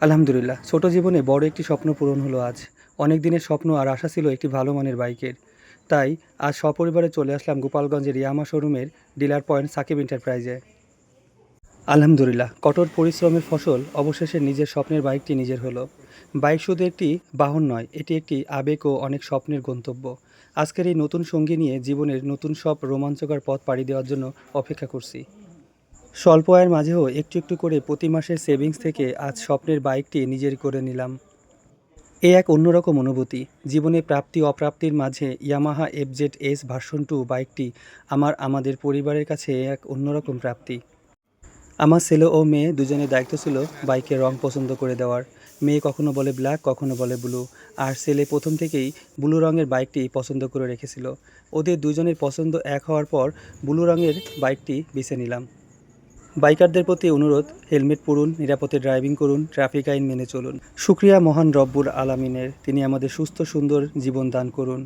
আলহামদুলিল্লাহ, ছোট জীবনে বড় একটি স্বপ্ন পূরণ হলো আজ। অনেক দিনের স্বপ্ন আর আশা ছিল একটি ভালো মানের বাইকের। তাই আজ সপরিবারে চলে আসলাম গোপালগঞ্জের ইয়ামাহা শোরুমের ডিলার পয়েন্ট সাকিব এন্টারপ্রাইজে। আলহামদুলিল্লাহ, কঠোর পরিশ্রমের ফসল অবশেষে নিজের স্বপ্নের বাইকটি নিজের হলো। বাইক শুধু একটি বাহন নয়, এটি একটি আবেগ ও অনেক স্বপ্নের গন্তব্য। আজকের এই নতুন সঙ্গী নিয়ে জীবনের নতুন সব রোমাঞ্চকর পথ পাড়ি দেওয়ার জন্য অপেক্ষা করছি। স্বল্প আয়ের মাঝেও একটু একটু করে প্রতি মাসের সেভিংস থেকে আজ স্বপ্নের বাইকটি নিজের করে নিলাম। এ এক অন্যরকম অনুভূতি। জীবনে প্রাপ্তি অপ্রাপ্তির মাঝে ইয়ামাহা এফজেড এস ভার্সন 2 বাইকটি আমাদের পরিবারের কাছে এক অন্যরকম প্রাপ্তি। আমার ছেলে ও মেয়ে দুজনের দায়িত্ব ছিল বাইকের রং পছন্দ করে দেওয়ার। মেয়ে কখনো বলে ব্ল্যাক, কখনো বলে ব্লু। আর ছেলে প্রথম থেকেই ব্লু রঙের বাইকটি পছন্দ করে রেখেছিল। ওদের দুজনের পছন্দ এক হওয়ার পর ব্লু রঙের বাইকটি বেছে নিলাম। বাইকারদের প্রতি অনুরোধ, হেলমেট পরুন, নিরাপদে ড্রাইভিং করুন, ট্রাফিক আইন মেনে চলুন। শুকরিয়া মহান রব্বুল আলামিনের, তিনি আমাদের সুস্থ সুন্দর জীবন দান করুন।